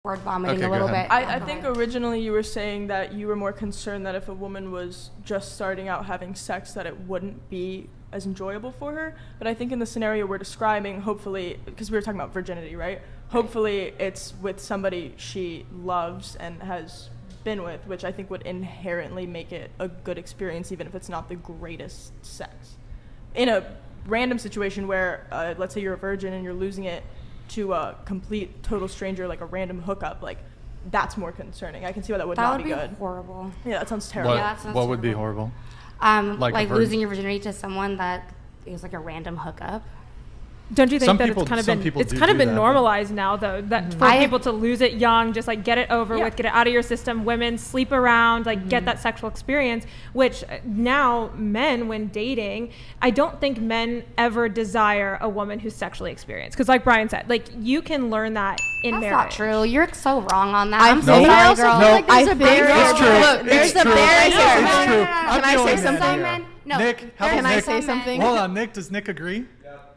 word vomiting a little bit. I think originally you were saying that you were more concerned that if a woman was just starting out having sex that it wouldn't be as enjoyable for her. But I think in the scenario we're describing, hopefully, because we were talking about virginity, right? Hopefully it's with somebody she loves and has been with, which I think would inherently make it a good experience, even if it's not the greatest sex. In a random situation where, let's say you're a virgin and you're losing it to a complete total stranger, like a random hookup, like that's more concerning. I can see why that would not be good. That would be horrible. Yeah, that sounds terrible. What would be horrible? Like losing your virginity to someone that is like a random hookup. Don't you think that it's kind of been normalized now, though, that for people to lose it young, just like get it over with, get it out of your system. Women sleep around, like get that sexual experience, which now men, when dating, I don't think men ever desire a woman who's sexually experienced. Because like Brian said, like you can learn that in marriage. That's not true. You're so wrong on that. I'm sorry, girl. No, like there's a barrier. It's true. Look, there's a barrier. It's true. Can I say something? No. Nick, can I say something? Hold on, Nick. Does Nick agree?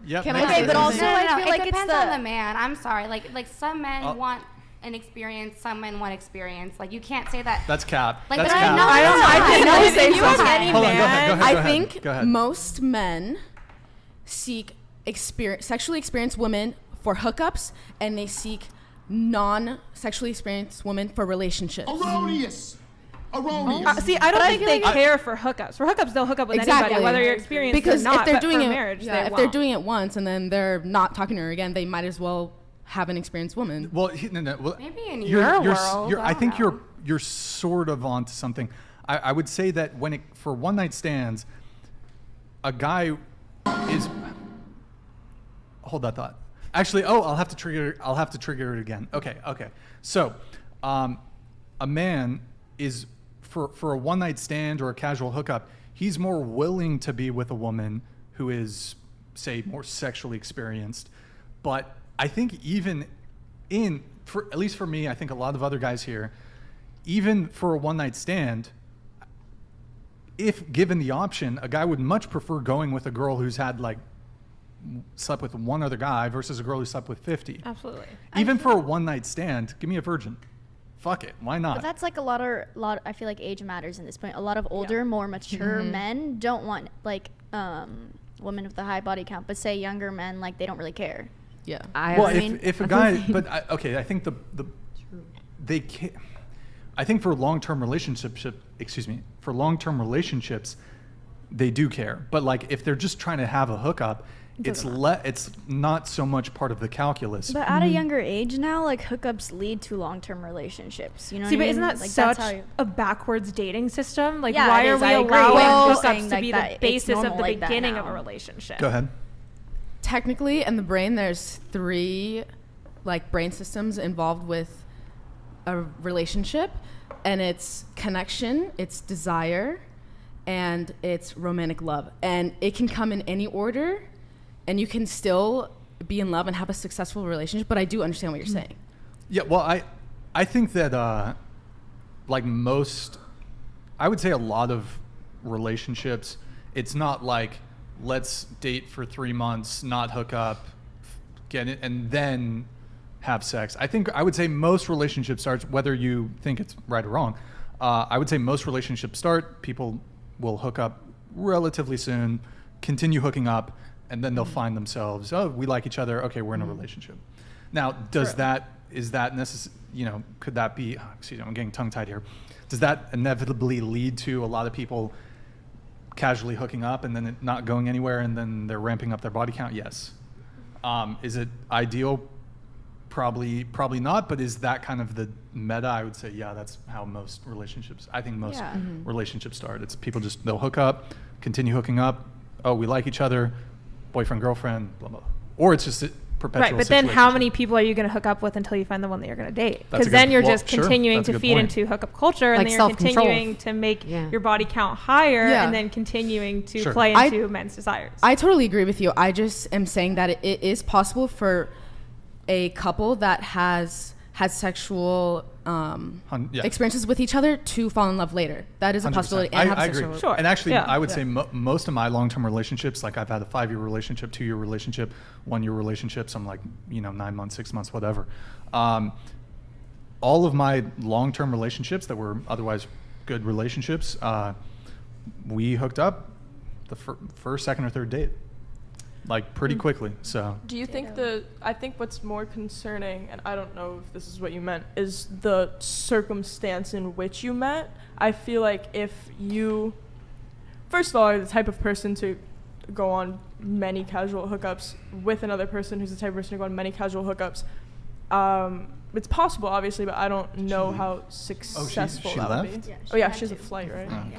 Yep. Can I say but also I feel like it it's depends on the man. I'm sorry. Like some men want an experience, some men want experience. Like you can't say that. That's cap. Like, that's but cap. I think most men seek sexually experienced women for hookups, and they seek non-sexually experienced women for relationships. Erroneous. See, I don't think they care for hookups. For hookups, they'll hook up with anybody, whether you're experienced because or not. If they're doing for it, marriage, if they're doing it once and then they're not talking to her again, they might as well have an experienced woman. Well, maybe in your world. I think you're sort of onto something. I would say that for one night stands, a guy is. Hold that thought. Actually, I'll have to trigger it again. Okay. So, a man is. For a one-night stand or a casual hookup, he's more willing to be with a woman who is, say, more sexually experienced. But I think even at least for me, I think a lot of other guys here, even for a one-night stand, if given the option, a guy would much prefer going with a girl who's had slept with one other guy versus a girl who slept with 50. Absolutely. Even for a one-night stand, give me a virgin. Fuck it, why not? But that's like a lot. I feel like age matters in this point. A lot of older, more mature men don't want women with a high body count, but say younger men, like they don't really care. Yeah. If a guy, I think I think for long-term relationships, they do care. But if they're just trying to have a hookup, it's not so much part of the calculus. But at a younger age now, hookups lead to long-term relationships. You know what I mean? Isn't that such a backwards dating system? Yeah, why are we allowing hookups to be the basis of the like beginning of a relationship? Go ahead. Technically, in the brain, there's 3 brain systems involved with a relationship, and it's connection, it's desire, and it's romantic love. And it can come in any order. And you can still be in love and have a successful relationship, but I do understand what you're saying. Yeah, well, I think that I would say a lot of relationships, it's not let's date for 3 months, not hook up, get it, and then have sex. I would say most relationships starts, whether you think it's right or wrong, I would say most relationships start, people will hook up relatively soon, continue hooking up, and then they'll find themselves, we like each other, okay, we're in a relationship. Now, could that be, excuse me, I'm getting tongue-tied here. Does that inevitably lead to a lot of people casually hooking up and then it not going anywhere and then they're ramping up their body count? Yes. Is it ideal? Probably not, but is that kind of the meta? I would say, yeah, that's how most relationships start. It's people they'll hook up, continue hooking up, we like each other, boyfriend, girlfriend, blah, blah. Or it's just a perpetual but then how many people are you going to hook up with until you find the one that you're going to date? Because then you're just continuing to feed into hookup culture, and then you're continuing to make your body count higher, and then continuing to play into men's desires. I totally agree with you. I just am saying that it is possible for a couple that has sexual experiences with each other to fall in love later. That is a 100%. Possibility. And I agree. Sure. And actually, I would say most of my long-term relationships, I've had a 5-year relationship, 2-year relationship, 1-year relationship, some 9 months, 6 months, whatever. all of my long-term relationships that were otherwise good relationships, we hooked up the first, second, or third date, like pretty quickly. So do you think I think what's more concerning, and I don't know if this is what you meant, is the circumstance in which you met? I feel like if you, first of all, are the type of person to go on many casual hookups with another person who's the type of person to go on many casual hookups, it's possible, obviously, but I don't know how successful she that left? would be. Yeah, She has a flight, right? Okay.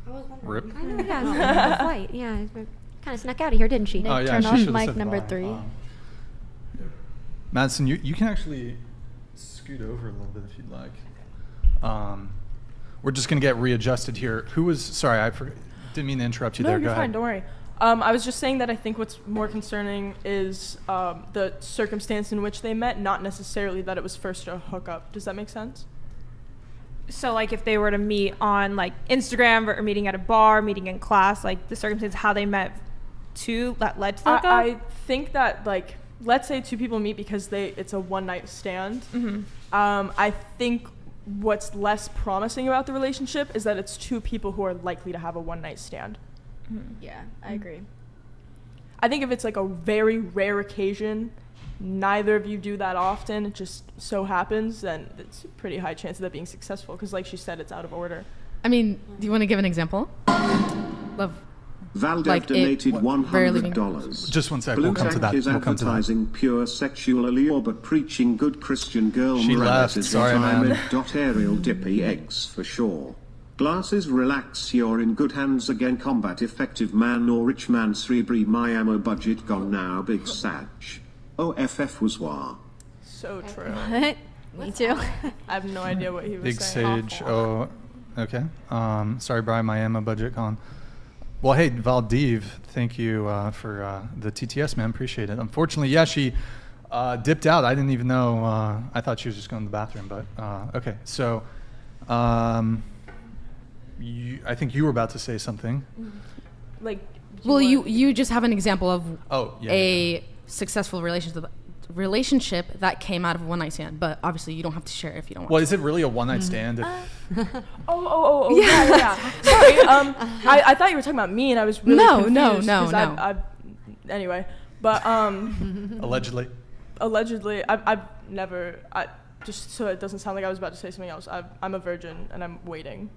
I was wondering. Rip. I know, yeah, it's a flight. Yeah, kind of snuck out of here, didn't she? Oh, yeah, Turn she off should've mic said number bye. 3. Madison, you can actually scoot over a little bit if you'd like. We're just going to get readjusted here. Who was, sorry, I didn't mean to interrupt you No, there. you're Go fine, ahead. don't worry. I was just saying that I think what's more concerning is the circumstance in which they met, not necessarily that it was first a hookup. Does that make sense? So like if they were to meet on like Instagram or meeting at a bar, meeting in class, like the circumstance how they met that led to the hookup? I think that, like, let's say two people meet because it's a one-night stand. Mm-hmm. I think what's less promising about the relationship is that it's two people who are likely to have a one-night stand. Yeah, I agree. I think if it's like a very rare occasion, neither of you do that often, it just so happens, then it's a pretty high chance of that being successful because, like she said, it's out of order. I mean, do you want to give an example? Valdev Like donated rarely $100. Just one sec, Blue we'll come to Tank that. is We'll come to that. advertising pure sexual allure but preaching good Christian girl She morality left, is sorry, what I man. meant. Ariel dippy eggs for sure. Glasses relax, you're in good hands again. Combat effective man or rich man. Srebri my ammo budget gone now. Big Satch. OFF was war. So true. What? Me too. I have no idea what he was Big saying. Sage. Oh, okay. Sorry, Brian, my ammo budget gone. Well, hey, Valdiv, thank you for the TTS, man. Appreciate it. Unfortunately, yeah, she dipped out. I didn't even know. I thought she was just going to the bathroom, but okay. So I think you were about to say something. Like, Well, you just have an example of Yeah. successful relationship that came out of a one-night stand, but obviously you don't have to share it if you don't want Well, to. is it really a one-night stand? yeah. Sorry, I thought you were talking about me, and I was really confused. No. Anyway, but Allegedly. allegedly, I've never. Just so it doesn't sound like I was about to say something else. I'm a virgin, and I'm waiting.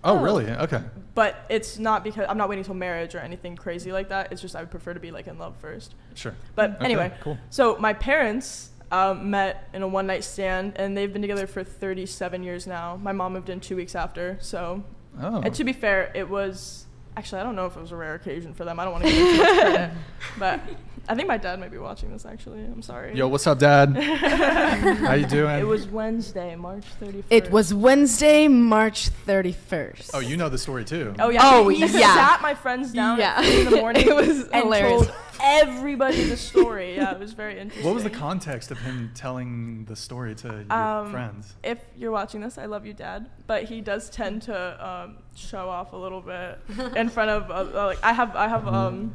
Oh, really? Okay. But it's not because I'm not waiting till marriage or anything crazy like that. It's just I would prefer to be like in love first. Sure. But Okay, anyway, cool. So my parents met in a one-night stand, and they've been together for 37 years now. My mom moved in 2 weeks after, so. Oh. And to be fair, it was actually I don't know if it was a rare occasion for them. I don't want to give them too much credit, but I think my dad might be watching this. Actually, I'm sorry. Yo, what's up, Dad? How you doing? It was Wednesday, March 31st. It was Wednesday, March 31st. Oh, you know the story too. Oh yeah. Oh, he yeah. sat my friends down Yeah. at 3 in the morning. It was and hilarious. told everybody the story. Yeah, it was very interesting. What was the context of him telling the story to your friends? If you're watching this, I love you, Dad. But he does tend to show off a little bit in front of like I have.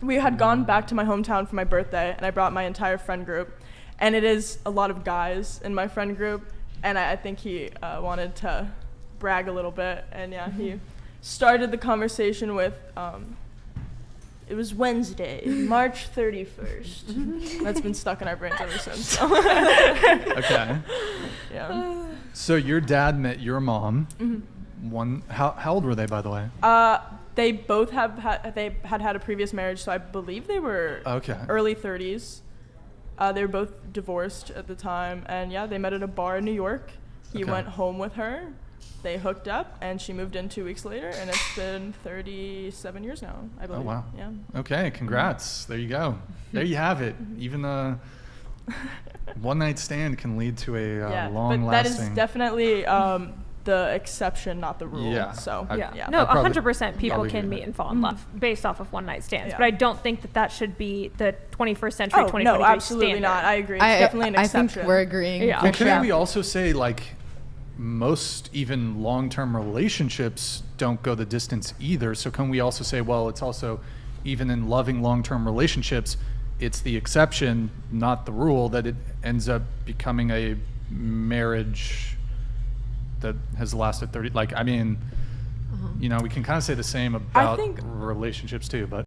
We had gone back to my hometown for my birthday, and I brought my entire friend group, and it is a lot of guys in my friend group, and I think he wanted to brag a little bit, and yeah, he started the conversation with. It was Wednesday, March 31st. That's been stuck in our brains ever since. Okay. Yeah. So your dad met your mom. Mm-hmm. How old were they, by the way? They both had a previous marriage, so I believe they were Okay. early 30s. They were both divorced at the time, and yeah, they met at a bar in New York. He Okay. went home with her. They hooked up, and she moved in 2 weeks later, and it's been 37 years now, I believe. Oh, wow. Yeah. Okay, congrats. There you go. There you have it. Even a one-night stand can lead to a Yeah, long-lasting. but that is definitely the exception, not the rule. Yeah. So Yeah. No, I'd probably- 100% people probably can agree meet with and fall in love based off of one-night stands. Yeah. But I don't think that should be the 21st century, Oh 2023 no, absolutely standard. not. I agree. It's definitely an I exception. think we're agreeing. Yeah. Well, for couldn't sure. we also say, like, most even long-term relationships don't go the distance either? So can we also say, well, it's also, even in loving long-term relationships, it's the exception, not the rule, that it ends up becoming a marriage that has lasted 30, like, I mean, you know, we can kind of say the same about relationships too, but